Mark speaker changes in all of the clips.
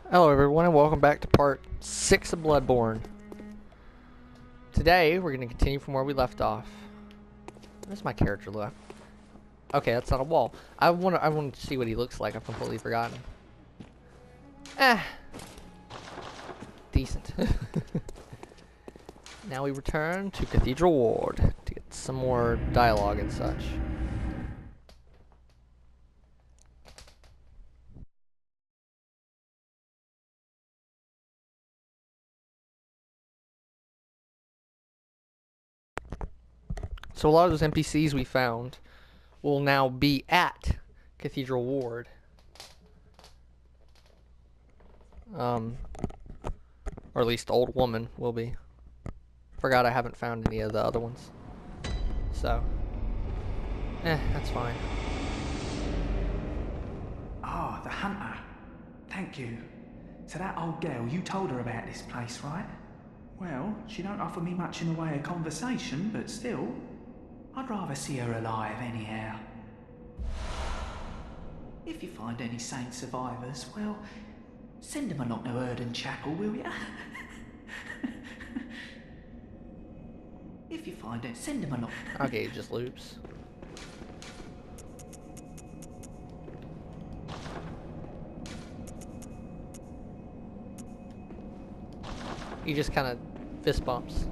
Speaker 1: Hello everyone and welcome back to part 6 of Bloodborne. Today we're going to continue from where we left off. Where's my character left? Okay, that's not a wall. I want to see what he looks like. I've completely forgotten. Decent. Now we return to Cathedral Ward to get some more dialogue and such. So a lot of those NPCs we found will now be at Cathedral Ward. Or at least the old woman will be. Forgot I haven't found any of the other ones. So, that's fine.
Speaker 2: Ah, the hunter. Thank you. So that old girl, you told her about this place, right? Well, she don't offer me much in the way of conversation, but still, I'd rather see her alive anyhow. If you find any saint survivors, well, send them along to Erden Chapel, will ya? If you find it, send them along.
Speaker 1: Okay, it just loops. He just kind of fist bumps.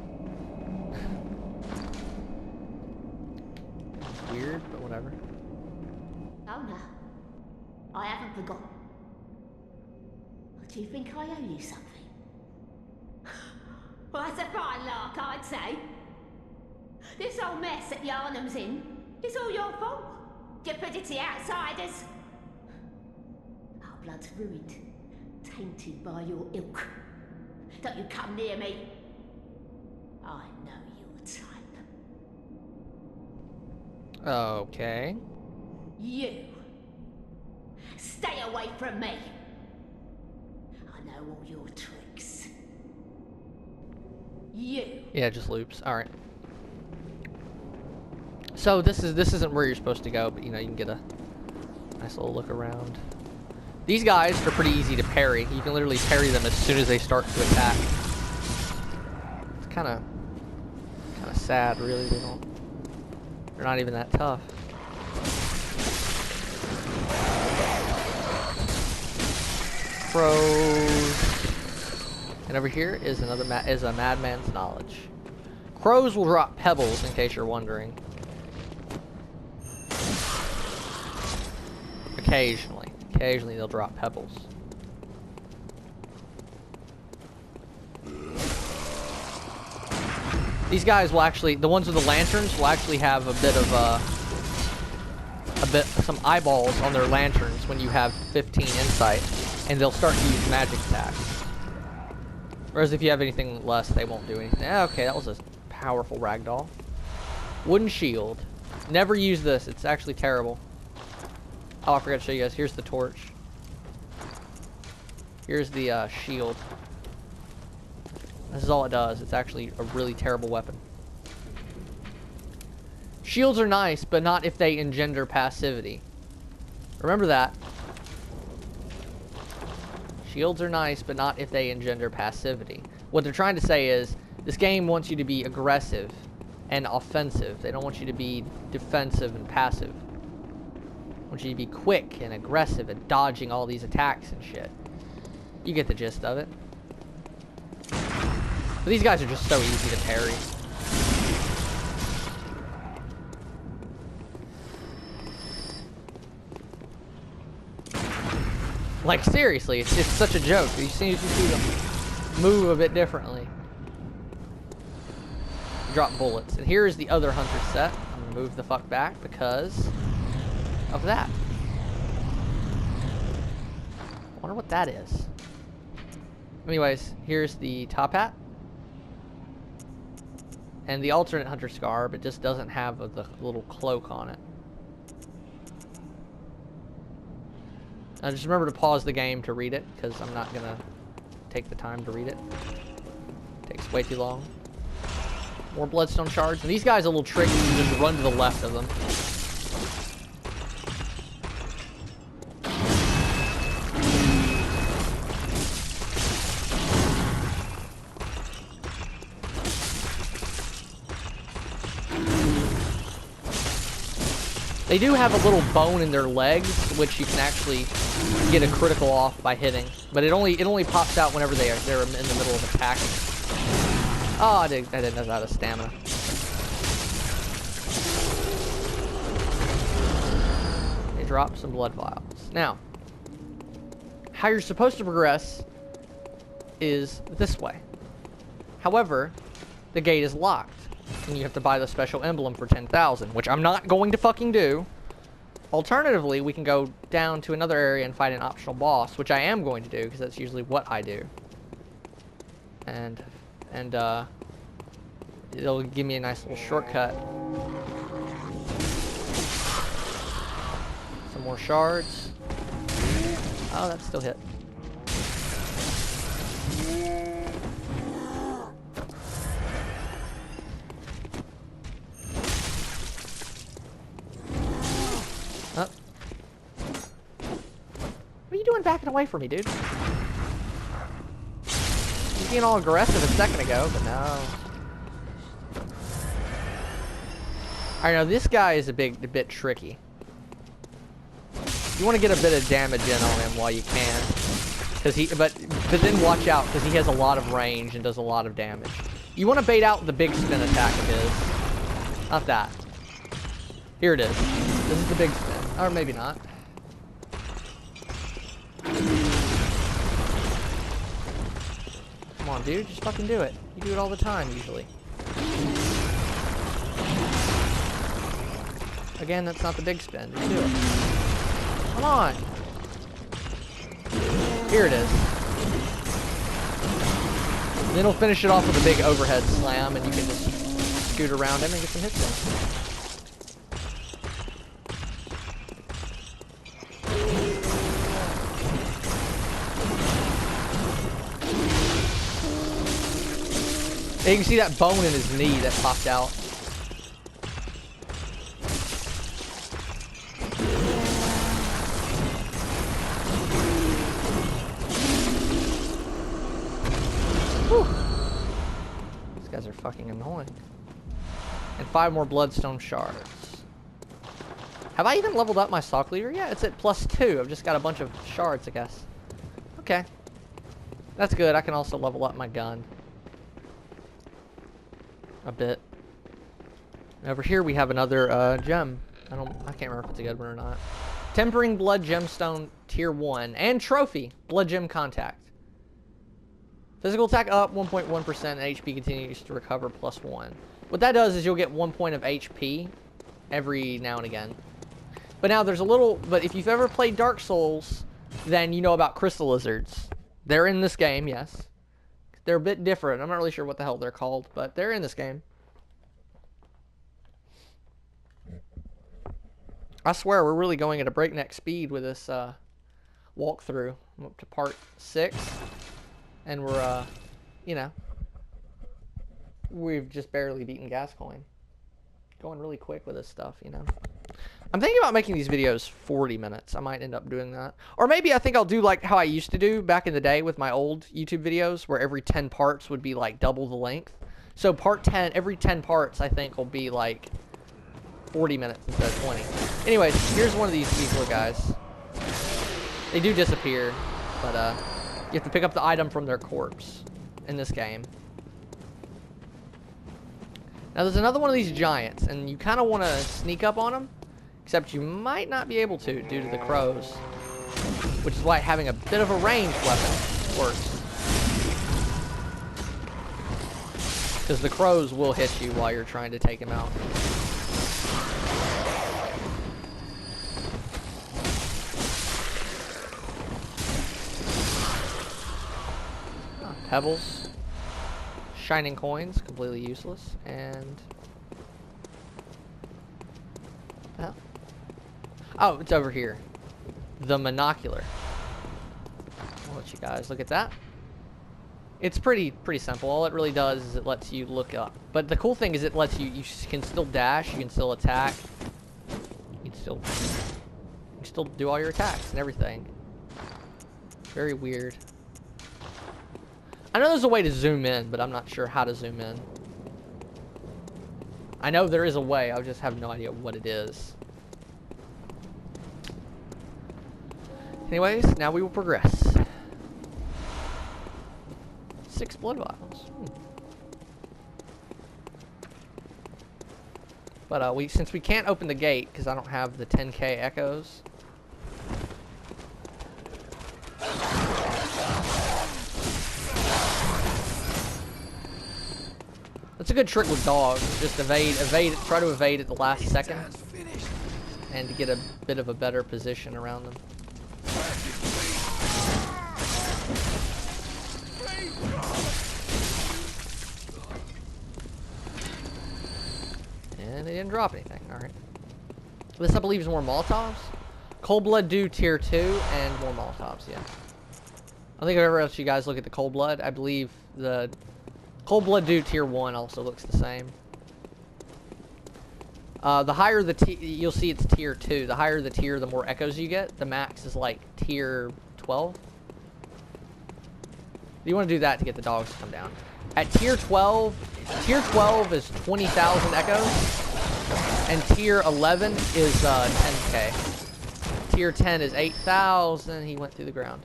Speaker 1: Weird, but whatever.
Speaker 3: Oh no, I haven't forgotten. Do you think I owe you something? Well, that's a fine lark, I'd say. This whole mess that Yarnum's in, it's all your fault. Stupidity outsiders. Our blood's ruined, tainted by your ilk. Don't you come near me. I know your type.
Speaker 1: Okay.
Speaker 3: You. Stay away from me. I know all your tricks. You.
Speaker 1: Yeah, it just loops. All right. So this isn't where you're supposed to go, but you know you can get a nice little look around. These guys are pretty easy to parry. You can literally parry them as soon as they start to attack. It's kind of sad, really. They're not even that tough. Crows. And over here is a madman's knowledge. Crows will drop pebbles, in case you're wondering. Occasionally they'll drop pebbles. These guys will actually, the ones with the lanterns will actually have a bit of some eyeballs on their lanterns when you have 15 insight, and they'll start to use magic attacks. Whereas if you have anything less, they won't do anything. Okay, that was a powerful ragdoll. Wooden shield. Never use this. It's actually terrible. Oh, I forgot to show you guys. Here's the torch. Here's the shield. This is all it does. It's actually a really terrible weapon. Shields are nice, but not if they engender passivity. Remember that. Shields are nice, but not if they engender passivity. What they're trying to say is, this game wants you to be aggressive and offensive. They don't want you to be defensive and passive. They want you to be quick and aggressive at dodging all these attacks and shit. You get the gist of it. But these guys are just so easy to parry. Like, seriously, it's such a joke. You see them move a bit differently. Drop bullets. And here is the other hunter set. I'm going to move the fuck back because of that. I wonder what that is. Anyways, here's the top hat. And the alternate hunter scarf, it just doesn't have the little cloak on it. Now just remember to pause the game to read it, because I'm not going to take the time to read it. It takes way too long. More bloodstone shards. And these guys are a little tricky. You just run to the left of them. They do have a little bone in their legs, which you can actually get a critical off by hitting. But it only pops out whenever they're in the middle of attacking. Oh, I didn't know that was stamina. They drop some blood vials. Now, how you're supposed to progress is this way. However, the gate is locked. And you have to buy the special emblem for 10,000, which I'm not going to fucking do. Alternatively, we can go down to another area and fight an optional boss, which I am going to do, because that's usually what I do. And it'll give me a nice little shortcut. Some more shards. Oh, that still hit. Oh. What are you doing backing away from me, dude? You being all aggressive a second ago, but no. Alright, now this guy is a bit tricky. You want to get a bit of damage in on him while you can. But then watch out, because he has a lot of range and does a lot of damage. You want to bait out the big spin attack of his. Not that. Here it is. This is the big spin. Or maybe not. Come on, dude. Just fucking do it. You do it all the time, usually. Again, that's not the big spin. Just do it. Come on. Here it is. Then he'll finish it off with a big overhead slam, and you can just scoot around him and get some hits in. And you can see that bone in his knee that popped out. Whew. These guys are fucking annoying. And 5 more bloodstone shards. Have I even leveled up my sock leader? Yeah, it's at +2. I've just got a bunch of shards, I guess. Okay. That's good. I can also level up my gun. A bit. Over here we have another gem. I can't remember if it's a good one or not. Tempering Blood Gemstone Tier 1 and Trophy Blood Gem Contact. Physical attack up 1.1% and HP continues to recover +1. What that does is you'll get 1 point of HP every now and again. But now there's a little, but if you've ever played Dark Souls, then you know about crystal lizards. They're in this game, yes. They're a bit different. I'm not really sure what the hell they're called, but they're in this game. I swear, we're really going at a breakneck speed with this walkthrough. I'm up to part 6, and we're, you know, we've just barely beaten Gascoigne. Going really quick with this stuff, you know. I'm thinking about making these videos 40 minutes. I might end up doing that. Or maybe I think I'll do like how I used to do back in the day with my old YouTube videos, where every 10 parts would be like double the length. So part 10, every 10 parts I think will be like 40 minutes instead of 20. Anyways, here's one of these little guys. They do disappear, but you have to pick up the item from their corpse in this game. Now there's another one of these giants, and you kind of want to sneak up on them. Except you might not be able to due to the crows. Which is why having a bit of a ranged weapon works. Because the crows will hit you while you're trying to take him out. Pebbles. Shining coins, completely useless. And... oh, it's over here. The monocular. I'll let you guys look at that. It's pretty simple. All it really does is it lets you look up. But the cool thing is it lets you can still dash, you can still attack. You can still do all your attacks and everything. Very weird. I know there's a way to zoom in, but I'm not sure how to zoom in. I know there is a way, I just have no idea what it is. Anyways, now we will progress. 6 blood vials. But since we can't open the gate because I don't have the 10k echoes. That's a good trick with dogs. Just evade, try to evade at the last second. And to get a bit of a better position around them. And they didn't drop anything. Alright. This, I believe, is more Molotovs. Cold Blood do tier 2 and more Molotovs, yeah. I think whenever else you guys look at the Cold Blood, I believe the Cold Blood do tier 1 also looks the same. The higher the you'll see it's tier 2. The higher the tier, the more echoes you get. The max is like tier 12. You want to do that to get the dogs to come down. At tier 12 is 20,000 echoes, and tier 11 is 10k. Tier 10 is 8,000. He went through the ground.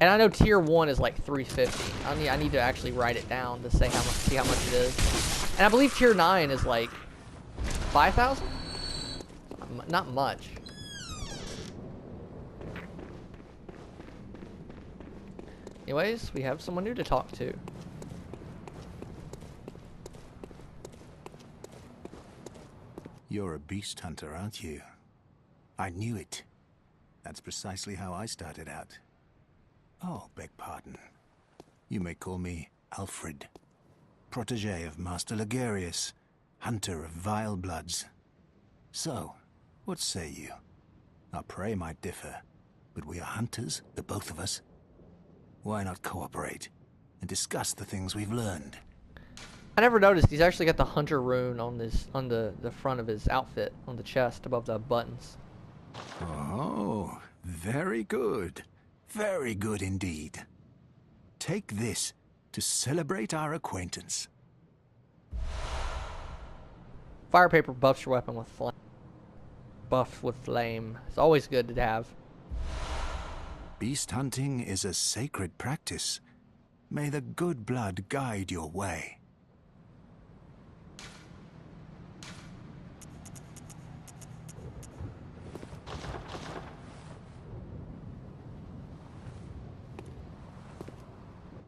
Speaker 1: And I know tier 1 is like 350. I need to actually write it down to say see how much it is. And I believe tier 9 is like 5,000? Not much. Anyways, we have someone new to talk to.
Speaker 4: You're a beast hunter, aren't you? I knew it. That's precisely how I started out. Oh, beg pardon. You may call me Alfred, protege of Master Ligarius, hunter of vile bloods. So, what say you? Our prey might differ, but we are hunters, the both of us. Why not cooperate and discuss the things we've learned?
Speaker 1: I never noticed he's actually got the hunter rune on the front of his outfit, on the chest above the buttons.
Speaker 4: Oh, very good. Very good indeed. Take this to celebrate our acquaintance.
Speaker 1: Fire paper buffs your weapon with flame. Buffed with flame. It's always good to have.
Speaker 4: Beast hunting is a sacred practice. May the good blood guide your way.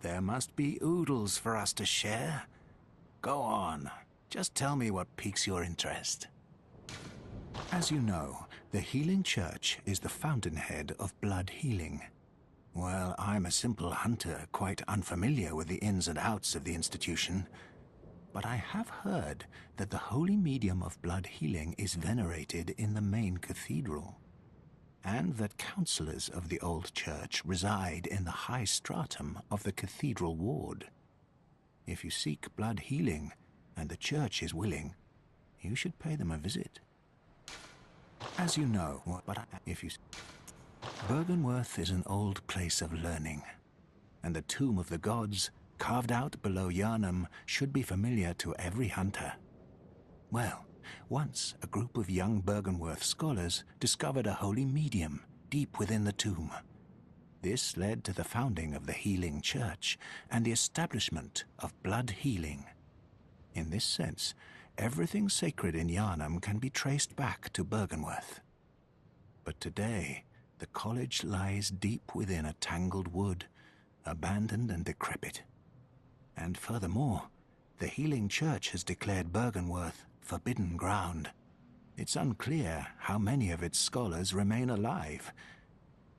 Speaker 4: There must be oodles for us to share. Go on, just tell me what piques your interest. As you know, the Healing Church is the fountainhead of blood healing. Well, I'm a simple hunter, quite unfamiliar with the ins and outs of the institution. But I have heard that the holy medium of blood healing is venerated in the main cathedral, and that counselors of the old church reside in the high stratum of the cathedral ward. If you seek blood healing, and the church is willing, you should pay them a visit. As you know, Byrgenwerth is an old place of learning, and the Tomb of the Gods, carved out below Yharnam, should be familiar to every hunter. Well, once a group of young Byrgenwerth scholars discovered a holy medium deep within the tomb. This led to the founding of the Healing Church and the establishment of blood healing. In this sense, everything sacred in Yharnam can be traced back to Byrgenwerth. But today, the college lies deep within a tangled wood, abandoned and decrepit. And furthermore, the Healing Church has declared Byrgenwerth forbidden ground. It's unclear how many of its scholars remain alive,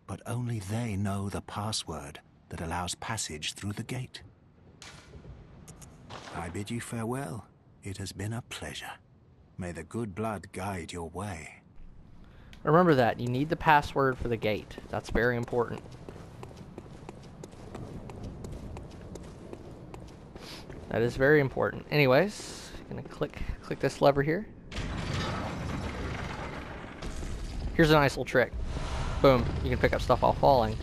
Speaker 4: but only they know the password that allows passage through the gate. I bid you farewell. It has been a pleasure. May the good blood guide your way.
Speaker 1: Remember that. You need the password for the gate. That's very important. That is very important. Anyways, I'm gonna click this lever here. Here's a nice little trick. Boom. You can pick up stuff while falling.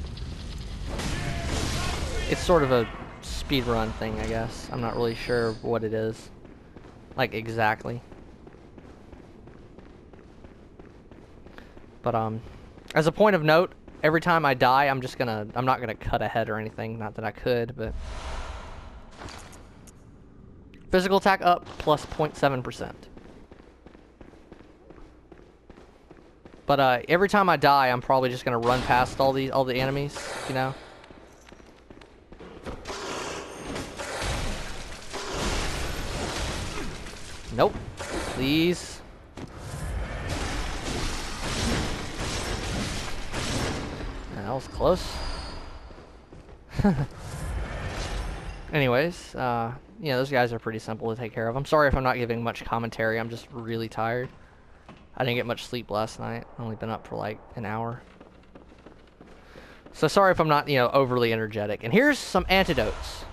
Speaker 1: It's sort of a speedrun thing, I guess. I'm not really sure what it is. Like, exactly. But, as a point of note, every time I die, I'm not gonna cut ahead or anything. Not that I could, but physical attack up plus 0.7%. But every time I die, I'm probably just gonna run past all the enemies, you know. Nope. Please. That was close. Anyways, yeah, those guys are pretty simple to take care of. I'm sorry if I'm not giving much commentary. I'm just really tired. I didn't get much sleep last night. I've only been up for like an hour. So sorry if I'm not, overly energetic. And here's some antidotes.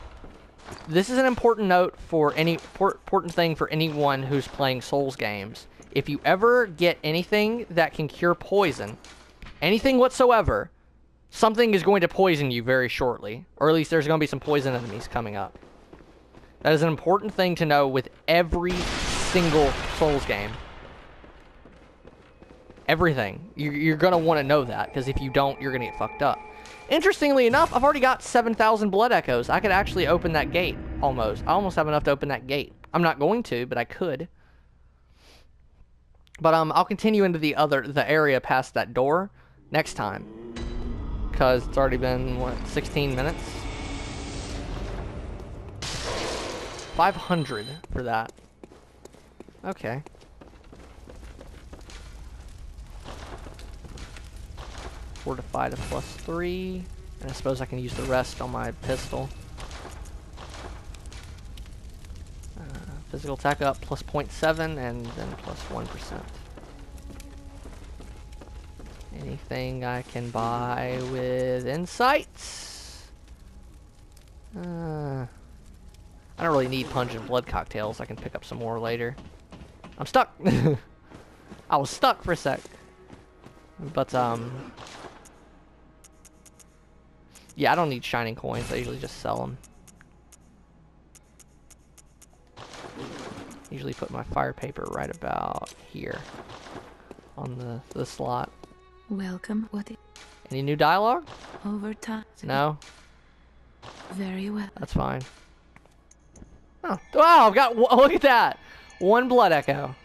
Speaker 1: This is an important note for important thing for anyone who's playing Souls games. If you ever get anything that can cure poison, anything whatsoever, something is going to poison you very shortly. Or at least there's going to be some poison enemies coming up. That is an important thing to know with every single Souls game. Everything. You're going to want to know that, because if you don't, you're going to get fucked up. Interestingly enough, I've already got 7,000 blood echoes. I could actually open that gate, almost. I almost have enough to open that gate. I'm not going to, but I could. But I'll continue into the area past that door next time. Because it's already been, 16 minutes? 500 for that. Okay. Fortified to +3, and I suppose I can use the rest on my pistol. Physical attack up plus 0.7 and then plus 1%. Anything I can buy with insights? I don't really need pungent blood cocktails. I can pick up some more later. I'm stuck. I was stuck for a sec. But yeah, I don't need shining coins. I usually just sell them. Usually put my fire paper right about here on the slot.
Speaker 5: Welcome.
Speaker 1: Any new dialogue?
Speaker 5: Over time.
Speaker 1: No?
Speaker 5: Very well.
Speaker 1: That's fine. Oh, wow, I've got, look at that! 1 blood echo.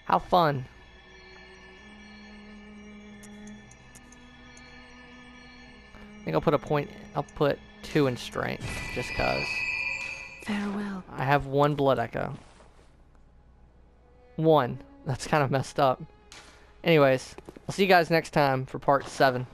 Speaker 1: How fun. I think I'll put 2 in strength, just cause.
Speaker 5: Farewell.
Speaker 1: I have 1 blood echo. 1. That's kind of messed up. Anyways, I'll see you guys next time for part 7.